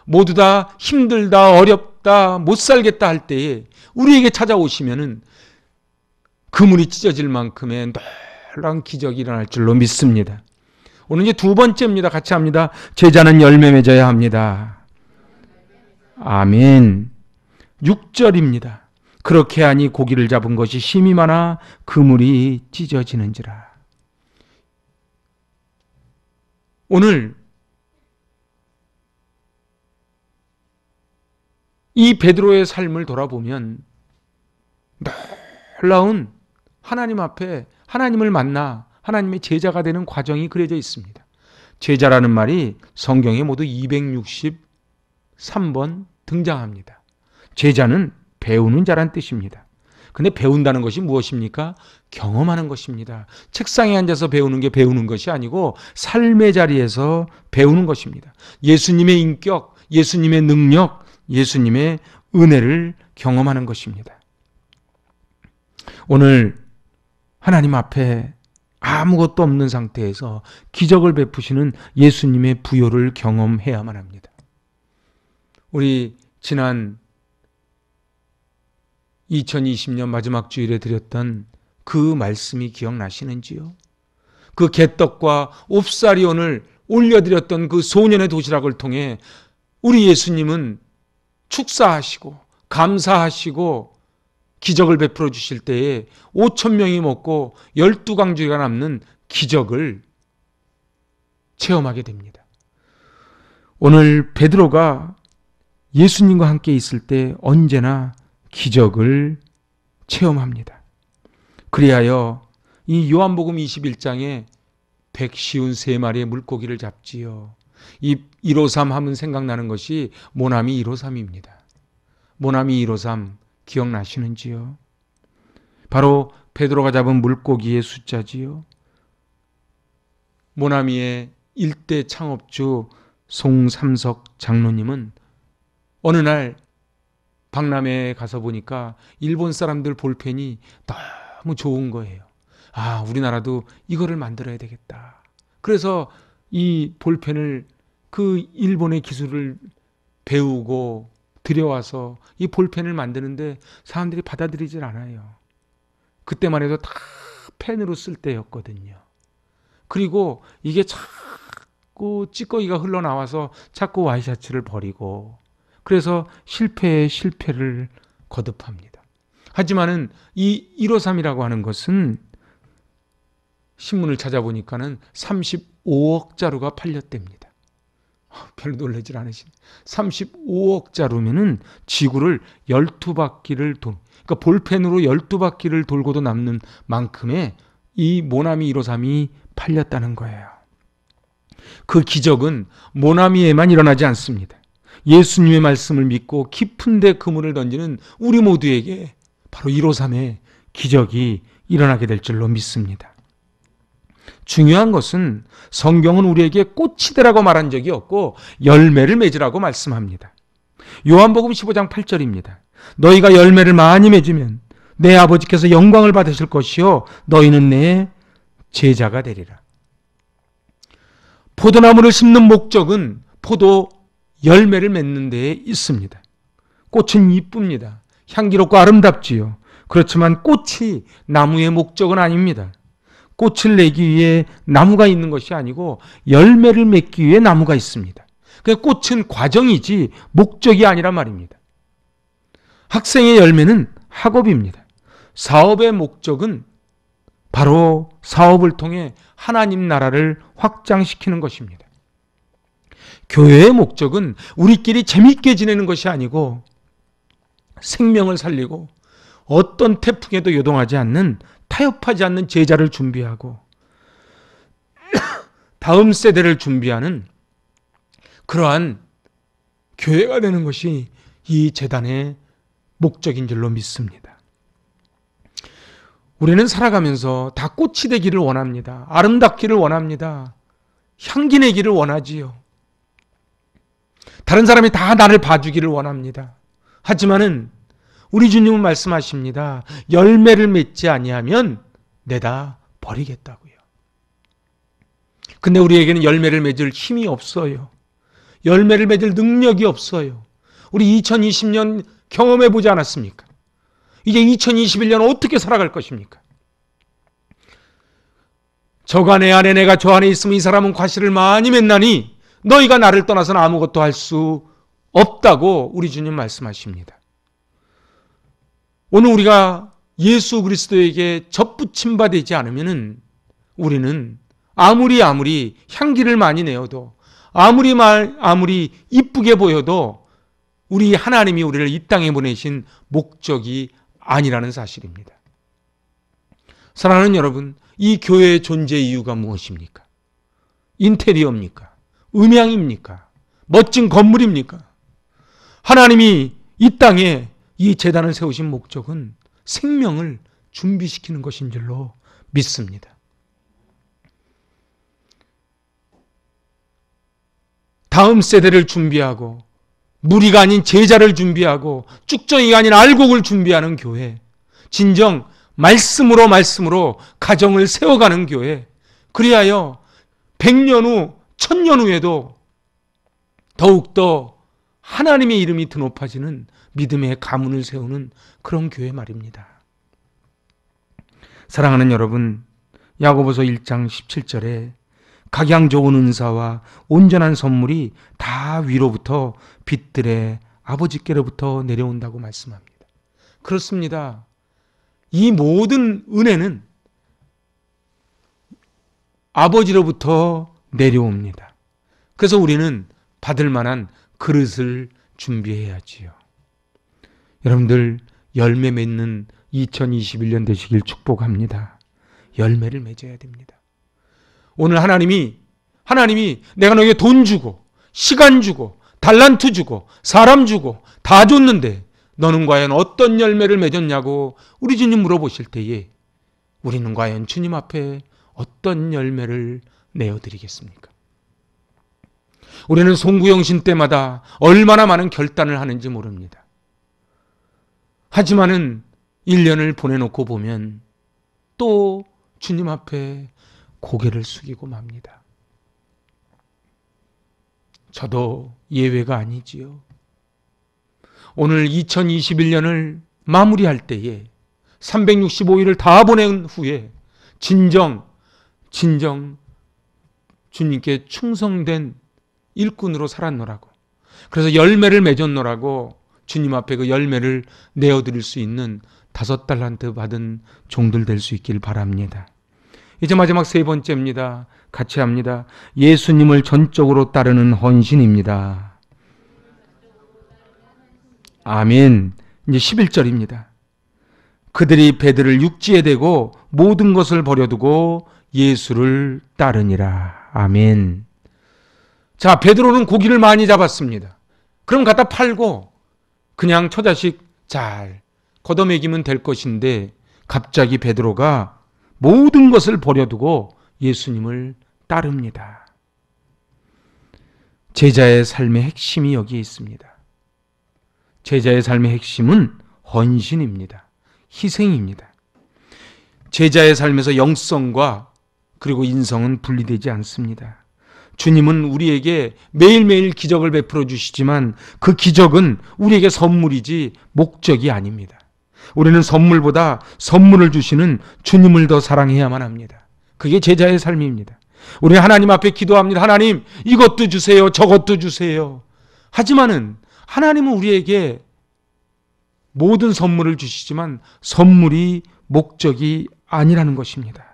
모두 다 힘들다, 어렵다, 못 살겠다 할 때에 우리에게 찾아오시면은 그물이 찢어질 만큼의 놀라운 기적이 일어날 줄로 믿습니다. 오늘 이제 두 번째입니다. 같이 합니다. 제자는 열매 맺어야 합니다. 아멘. 6절입니다. 그렇게 하니 고기를 잡은 것이 심이 많아 그물이 찢어지는지라. 오늘 이 베드로의 삶을 돌아보면 놀라운 하나님 앞에 하나님을 만나 하나님의 제자가 되는 과정이 그려져 있습니다. 제자라는 말이 성경에 모두 263번 등장합니다. 제자는 배우는 자란 뜻입니다. 근데 배운다는 것이 무엇입니까? 경험하는 것입니다. 책상에 앉아서 배우는 게 배우는 것이 아니고 삶의 자리에서 배우는 것입니다. 예수님의 인격, 예수님의 능력, 예수님의 은혜를 경험하는 것입니다. 오늘 하나님 앞에 아무것도 없는 상태에서 기적을 베푸시는 예수님의 부요를 경험해야만 합니다. 우리 지난 2020년 마지막 주일에 드렸던 그 말씀이 기억나시는지요? 그 개떡과 옵사리 오늘 올려드렸던 그 소년의 도시락을 통해 우리 예수님은 축사하시고 감사하시고 기적을 베풀어 주실 때에 5,000명이 먹고 12강주가 남는 기적을 체험하게 됩니다. 오늘 베드로가 예수님과 함께 있을 때 언제나 기적을 체험합니다. 그리하여 이 요한복음 21장에 153마리의 물고기를 잡지요. 이 153 하면 생각나는 것이 모나미 153입니다. 모나미 153 기억나시는지요? 바로 베드로가 잡은 물고기의 숫자지요. 모나미의 일대 창업주 송삼석 장로님은 어느 날 박람회에 가서 보니까 일본 사람들 볼펜이 너무 좋은 거예요. 아, 우리나라도 이거를 만들어야 되겠다. 그래서 이 볼펜을, 그 일본의 기술을 배우고 들여와서 이 볼펜을 만드는데 사람들이 받아들이질 않아요. 그때만 해도 다 펜으로 쓸 때였거든요. 그리고 이게 자꾸 찌꺼기가 흘러나와서 자꾸 와이셔츠를 버리고, 그래서 실패에 실패를 거듭합니다. 하지만은 이 153이라고 하는 것은 신문을 찾아보니까는 35억 자루가 팔렸답니다. 별로 놀라질 않으시네. 35억 자루면은 지구를 12바퀴를 그러니까 볼펜으로 12바퀴를 돌고도 남는 만큼의 이 모나미 153이 팔렸다는 거예요. 그 기적은 모나미에만 일어나지 않습니다. 예수님의 말씀을 믿고 깊은 데 그물을 던지는 우리 모두에게 바로 153의 기적이 일어나게 될 줄로 믿습니다. 중요한 것은 성경은 우리에게 꽃이 되라고 말한 적이 없고 열매를 맺으라고 말씀합니다. 요한복음 15장 8절입니다. 너희가 열매를 많이 맺으면 내 아버지께서 영광을 받으실 것이요 너희는 내 제자가 되리라. 포도나무를 심는 목적은 포도 열매를 맺는 데에 있습니다. 꽃은 이쁩니다. 향기롭고 아름답지요. 그렇지만 꽃이 나무의 목적은 아닙니다. 꽃을 내기 위해 나무가 있는 것이 아니고 열매를 맺기 위해 나무가 있습니다. 꽃은 과정이지 목적이 아니란 말입니다. 학생의 열매는 학업입니다. 사업의 목적은 바로 사업을 통해 하나님 나라를 확장시키는 것입니다. 교회의 목적은 우리끼리 재미있게 지내는 것이 아니고 생명을 살리고 어떤 태풍에도 요동하지 않는, 타협하지 않는 제자를 준비하고 다음 세대를 준비하는 그러한 교회가 되는 것이 이 재단의 목적인 줄로 믿습니다. 우리는 살아가면서 다 꽃이 되기를 원합니다. 아름답기를 원합니다. 향기 내기를 원하지요. 다른 사람이 다 나를 봐주기를 원합니다. 하지만은 우리 주님은 말씀하십니다. 열매를 맺지 아니하면 내다 버리겠다고요. 근데 우리에게는 열매를 맺을 힘이 없어요. 열매를 맺을 능력이 없어요. 우리 2020년 경험해 보지 않았습니까? 이제 2021년 어떻게 살아갈 것입니까? 저가 내 안에 내가 저 안에 있으면 이 사람은 과실을 많이 맺나니 너희가 나를 떠나서는 아무것도 할 수 없다고 우리 주님 말씀하십니다. 오늘 우리가 예수 그리스도에게 접붙임 바 되지 않으면은 우리는 아무리 향기를 많이 내어도 아무리 이쁘게 보여도 우리 하나님이 우리를 이 땅에 보내신 목적이 아니라는 사실입니다. 사랑하는 여러분, 이 교회의 존재 이유가 무엇입니까? 인테리어입니까? 음향입니까? 멋진 건물입니까? 하나님이 이 땅에 이 제단을 세우신 목적은 생명을 준비시키는 것인 줄로 믿습니다. 다음 세대를 준비하고 무리가 아닌 제자를 준비하고 쭉정이가 아닌 알곡을 준비하는 교회, 진정 말씀으로 가정을 세워가는 교회, 그리하여 100년 후 1000년 후에도 더욱더 하나님의 이름이 드높아지는 믿음의 가문을 세우는 그런 교회 말입니다. 사랑하는 여러분, 야고보서 1장 17절에 각양 좋은 은사와 온전한 선물이 다 위로부터 빛들의 아버지께로부터 내려온다고 말씀합니다. 그렇습니다. 이 모든 은혜는 아버지로부터 내려옵니다. 그래서 우리는 받을 만한 그릇을 준비해야지요. 여러분들 열매 맺는 2021년 되시길 축복합니다. 열매를 맺어야 됩니다. 오늘 하나님이 내가 너에게 돈 주고 시간 주고 달란트 주고 사람 주고 다 줬는데 너는 과연 어떤 열매를 맺었냐고 우리 주님 물어보실 때에 우리는 과연 주님 앞에 어떤 열매를 내어드리겠습니까? 우리는 송구영신 때마다 얼마나 많은 결단을 하는지 모릅니다. 하지만은 1년을 보내놓고 보면 또 주님 앞에 고개를 숙이고 맙니다. 저도 예외가 아니지요. 오늘 2021년을 마무리할 때에 365일을 다 보낸 후에 진정 주님께 충성된 일꾼으로 살았노라고, 그래서 열매를 맺었노라고 주님 앞에 그 열매를 내어드릴 수 있는 5달란트 받은 종들 될 수 있길 바랍니다. 이제 마지막 3번째입니다. 같이 합니다. 예수님을 전적으로 따르는 헌신입니다. 아멘. 이제 11절입니다. 그들이 배들을 육지에 대고 모든 것을 버려두고 예수를 따르니라. 아멘. 자, 베드로는 고기를 많이 잡았습니다. 그럼 갖다 팔고 그냥 처자식 잘 걷어먹이면 될 것인데 갑자기 베드로가 모든 것을 버려두고 예수님을 따릅니다. 제자의 삶의 핵심이 여기에 있습니다. 제자의 삶의 핵심은 헌신입니다. 희생입니다. 제자의 삶에서 영성과 그리고 인성은 분리되지 않습니다. 주님은 우리에게 매일매일 기적을 베풀어 주시지만 그 기적은 우리에게 선물이지 목적이 아닙니다. 우리는 선물보다 선물을 주시는 주님을 더 사랑해야만 합니다. 그게 제자의 삶입니다. 우리는 하나님 앞에 기도합니다. 하나님, 이것도 주세요, 저것도 주세요. 하지만은 하나님은 우리에게 모든 선물을 주시지만 선물이 목적이 아니라는 것입니다.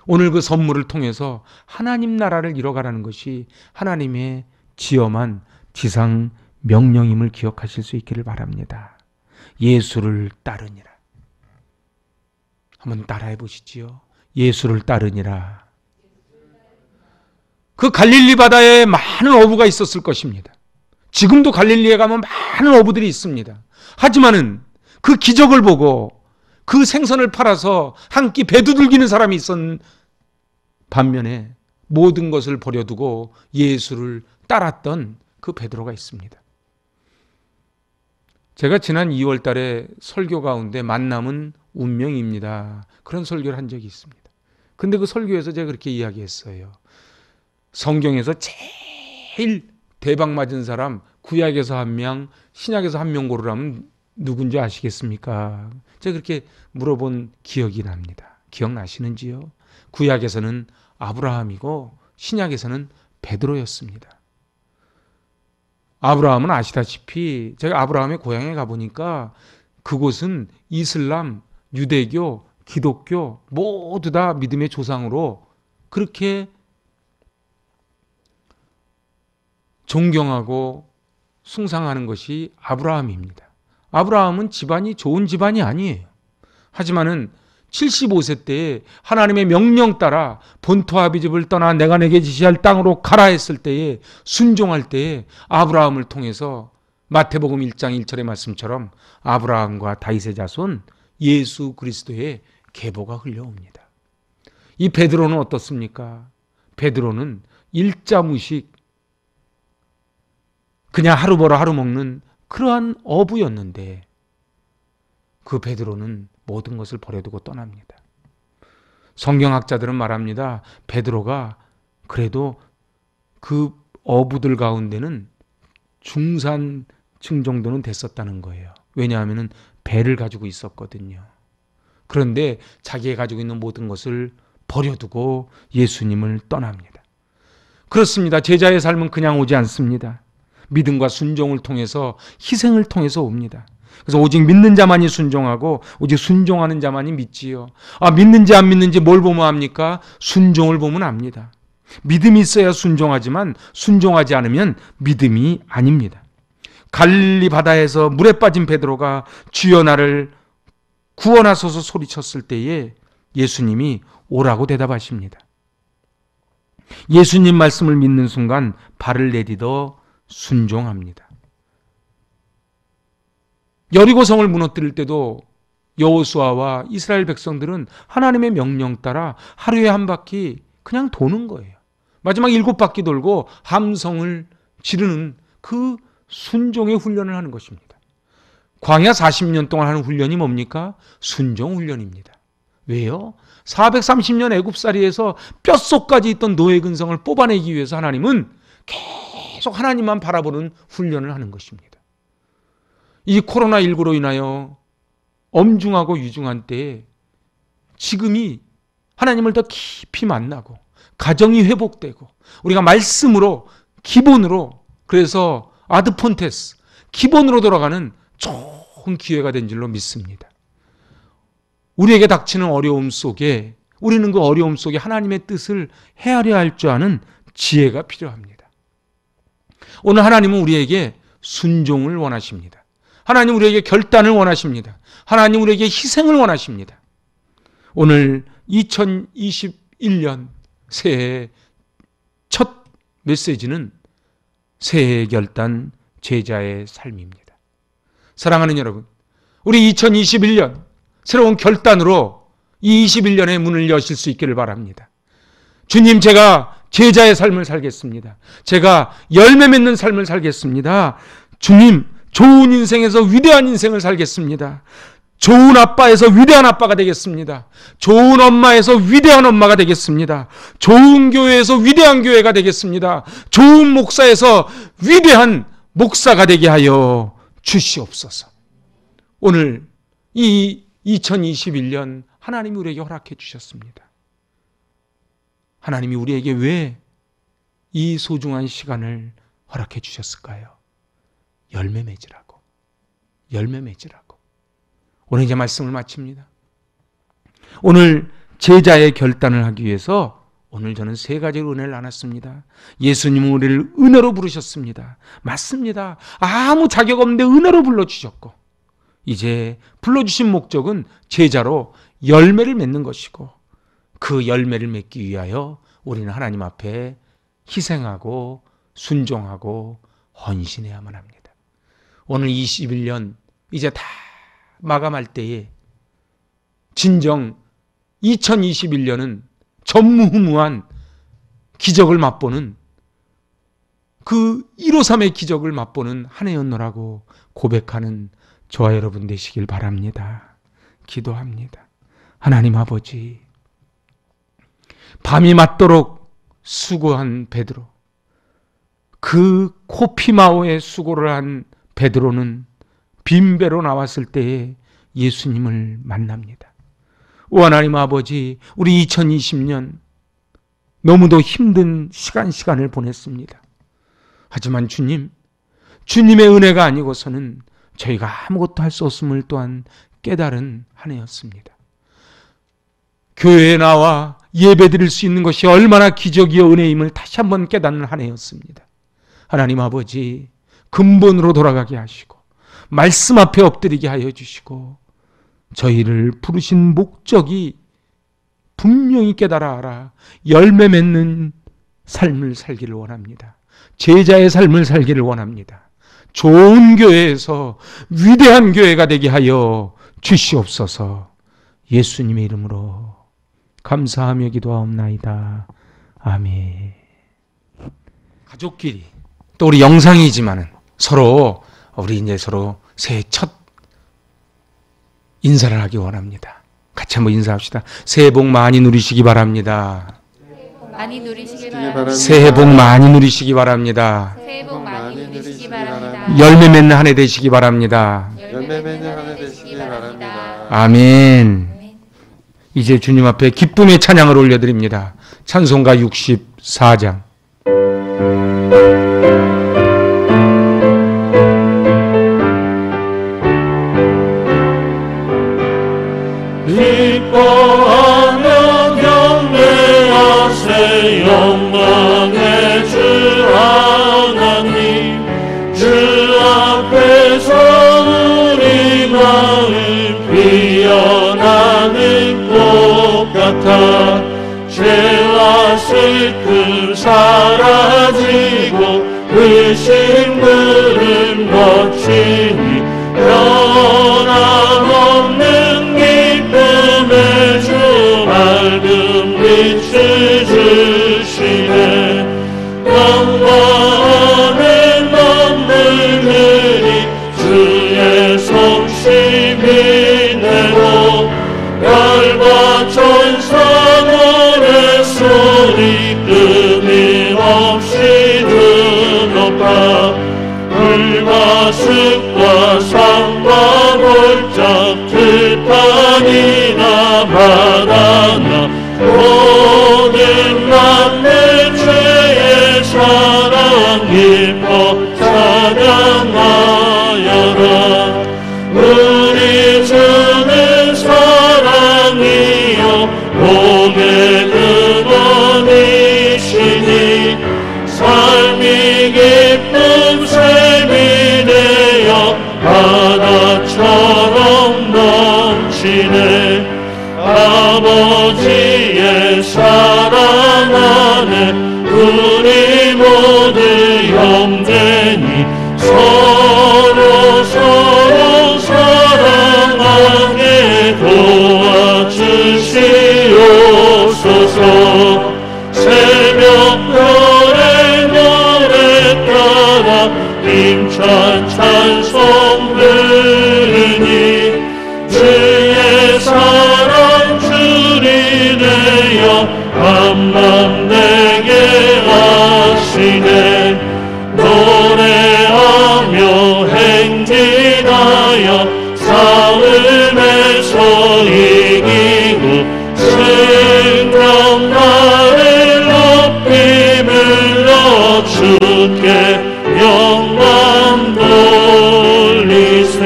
오늘 그 선물을 통해서 하나님 나라를 이뤄가라는 것이 하나님의 지엄한 지상 명령임을 기억하실 수 있기를 바랍니다. 예수를 따르니라. 한번 따라해 보시지요. 예수를 따르니라. 그 갈릴리 바다에 많은 어부가 있었을 것입니다. 지금도 갈릴리에 가면 많은 어부들이 있습니다. 하지만은 그 기적을 보고 그 생선을 팔아서 한 끼 배두들기는 사람이 있었는 반면에 모든 것을 버려두고 예수를 따랐던 그 베드로가 있습니다. 제가 지난 2월 달에 설교 가운데 만남은 운명입니다. 그런 설교를 한 적이 있습니다. 근데 그 설교에서 제가 그렇게 이야기했어요. 성경에서 제일 대박 맞은 사람, 구약에서 한 명, 신약에서 한 명 고르라면 누군지 아시겠습니까? 제가 그렇게 물어본 기억이 납니다. 기억나시는지요? 구약에서는 아브라함이고 신약에서는 베드로였습니다. 아브라함은 아시다시피 제가 아브라함의 고향에 가보니까 그곳은 이슬람, 유대교, 기독교 모두 다 믿음의 조상으로 그렇게 존경하고 숭상하는 것이 아브라함입니다. 아브라함은 집안이 좋은 집안이 아니에요. 하지만은 75세 때에 하나님의 명령 따라 본토 아비집을 떠나 내가 내게 지시할 땅으로 가라 했을 때에 순종할 때에 아브라함을 통해서 마태복음 1장 1절의 말씀처럼 아브라함과 다윗의 자손 예수 그리스도의 계보가 흘러옵니다. 이 베드로는 어떻습니까? 베드로는 일자무식, 그냥 하루 벌어 하루 먹는 그러한 어부였는데 그 베드로는 모든 것을 버려두고 떠납니다. 성경학자들은 말합니다. 베드로가 그래도 그 어부들 가운데는 중산층 정도는 됐었다는 거예요. 왜냐하면 배를 가지고 있었거든요. 그런데 자기가 가지고 있는 모든 것을 버려두고 예수님을 떠납니다. 그렇습니다. 제자의 삶은 그냥 오지 않습니다. 믿음과 순종을 통해서, 희생을 통해서 옵니다. 그래서 오직 믿는 자만이 순종하고 오직 순종하는 자만이 믿지요. 믿는지 안 믿는지 뭘 보면 압니까? 순종을 보면 압니다. 믿음이 있어야 순종하지만 순종하지 않으면 믿음이 아닙니다. 갈릴리 바다에서 물에 빠진 베드로가 주여 나를 구원하소서 소리쳤을 때에 예수님이 오라고 대답하십니다. 예수님 말씀을 믿는 순간 발을 내디뎌 순종합니다. 여리고성을 무너뜨릴 때도 여호수아와 이스라엘 백성들은 하나님의 명령 따라 하루에 한 바퀴 그냥 도는 거예요. 마지막 7바퀴 돌고 함성을 지르는 그 순종의 훈련을 하는 것입니다. 광야 40년 동안 하는 훈련이 뭡니까? 순종 훈련입니다. 왜요? 430년 애굽살이에서 뼛속까지 있던 노예 근성을 뽑아내기 위해서 하나님은 계속 하나님만 바라보는 훈련을 하는 것입니다. 이 코로나19로 인하여 엄중하고 유중한 때에 지금이 하나님을 더 깊이 만나고 가정이 회복되고 우리가 말씀으로 기본으로, 그래서 아드폰테스 기본으로 돌아가는 좋은 기회가 된 줄로 믿습니다. 우리에게 닥치는 어려움 속에 우리는 그 어려움 속에 하나님의 뜻을 헤아려 할 줄 아는 지혜가 필요합니다. 오늘 하나님은 우리에게 순종을 원하십니다. 하나님 우리에게 결단을 원하십니다. 하나님 우리에게 희생을 원하십니다. 오늘 2021년 새해 첫 메시지는 새해의 결단, 제자의 삶입니다. 사랑하는 여러분, 우리 2021년 새로운 결단으로 이 21년의 문을 여실 수 있기를 바랍니다. 주님, 제가 제자의 삶을 살겠습니다. 제가 열매 맺는 삶을 살겠습니다. 주님, 좋은 인생에서 위대한 인생을 살겠습니다. 좋은 아빠에서 위대한 아빠가 되겠습니다. 좋은 엄마에서 위대한 엄마가 되겠습니다. 좋은 교회에서 위대한 교회가 되겠습니다. 좋은 목사에서 위대한 목사가 되게 하여 주시옵소서. 오늘 이 2021년 하나님이 우리에게 허락해 주셨습니다. 하나님이 우리에게 왜 이 소중한 시간을 허락해 주셨을까요? 열매 맺으라고. 열매 맺으라고. 오늘 이제 말씀을 마칩니다. 오늘 제자의 결단을 하기 위해서 오늘 저는 3가지 은혜를 나눴습니다. 예수님은 우리를 은혜로 부르셨습니다. 맞습니다. 아무 자격 없는데 은혜로 불러주셨고, 이제 불러주신 목적은 제자로 열매를 맺는 것이고, 그 열매를 맺기 위하여 우리는 하나님 앞에 희생하고 순종하고 헌신해야만 합니다. 오늘 21년 이제 다 마감할 때에 진정 2021년은 전무후무한 기적을 맛보는, 그 153의 기적을 맛보는 한 해였노라고 고백하는 저와 여러분 되시길 바랍니다. 기도합니다. 하나님 아버지, 밤이 맞도록 수고한 베드로, 그 코피마오에 수고를 한 베드로는 빈배로 나왔을 때에 예수님을 만납니다. 오 하나님 아버지, 우리 2020년 너무도 힘든 시간을 보냈습니다. 하지만 주님, 주님의 은혜가 아니고서는 저희가 아무것도 할 수 없음을 또한 깨달은 한 해였습니다. 교회에 나와 예배드릴 수 있는 것이 얼마나 기적이요 은혜임을 다시 한번 깨닫는 한 해였습니다. 하나님 아버지, 근본으로 돌아가게 하시고 말씀 앞에 엎드리게 하여 주시고, 저희를 부르신 목적이 분명히 깨달아 알아 열매 맺는 삶을 살기를 원합니다. 제자의 삶을 살기를 원합니다. 좋은 교회에서 위대한 교회가 되게 하여 주시옵소서. 예수님의 이름으로 감사하며 기도하옵나이다. 아멘. 가족끼리 또 우리 영상이지만은 서로 새해 첫 인사를 하기 원합니다. 같이 한번 인사합시다. 새해 복 많이 누리시기 바랍니다. 많이 누리시기 바랍니다. 새해 복 많이 누리시기 바랍니다. 새해 복 많이 누리시기 바랍니다. 열매 맺는 한 해 되시기 바랍니다. 열매 맺는 한 해 되시기 바랍니다. 아멘. 이제 주님 앞에 기쁨의 찬양을 올려드립니다. 찬송가 64장. 기뻐하며 경배하세 영광의 주 하나님, 주 앞에서 우리 마음 피어나는 꽃 같아 죄와 슬픔 사라지고 의심들은 거치니 변함없는 습과 산과 골짝 들판이나 바다나 모든 만물 주의 사랑 기뻐 찬양하여라. 우리 주는 사랑이요 복의 근원이시니 삶이 기쁨 샘이 되어 바다처럼 넘치네. 아버지의 사랑 안에 우리 모두 형제니 서로 사랑하게 도와주시옵소서. 새벽별의 노래 따라 힘찬 찬송 부르니 주의 사랑 줄이 되어 한맘 되게 하시네. 노래하며 행진하여 싸움에서 이기고 승정나를 높이 불러 주께 영광 돌리세.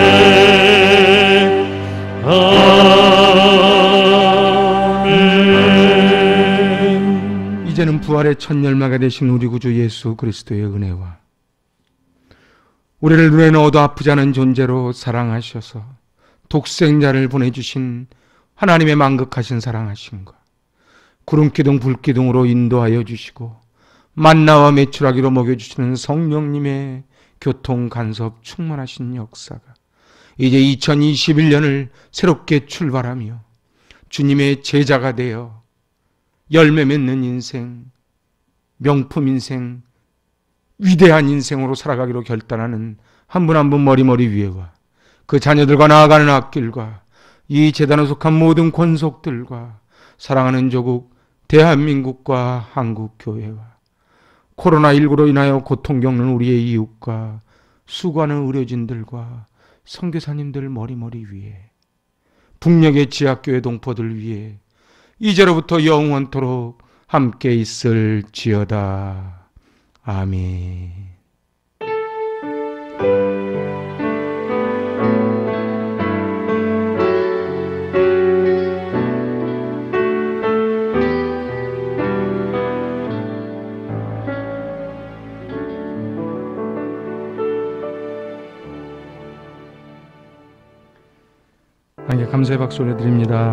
아멘. 이제는 부활의 첫 열매가 되신 우리 구주 예수 그리스도의 은혜와 우리를 눈에 넣어도 아프지 않은 존재로 사랑하셔서 독생자를 보내주신 하나님의 만극하신 사랑하심과 구름기둥 불기둥으로 인도하여 주시고 만나와 메추라기로 먹여주시는 성령님의 교통 간섭 충만하신 역사가 이제 2021년을 새롭게 출발하며 주님의 제자가 되어 열매 맺는 인생, 명품 인생, 위대한 인생으로 살아가기로 결단하는 한 분 한 분 머리머리 위에와 그 자녀들과 나아가는 앞길과 이 재단에 속한 모든 권속들과 사랑하는 조국 대한민국과 한국교회와 코로나19로 인하여 고통 겪는 우리의 이웃과 수고하는 의료진들과 선교사님들 머리머리 위에 북녘의 지하교회 동포들 위에 이제로부터 영원토록 함께 있을지어다. 아멘. 함께 감사의 박수 올려드립니다.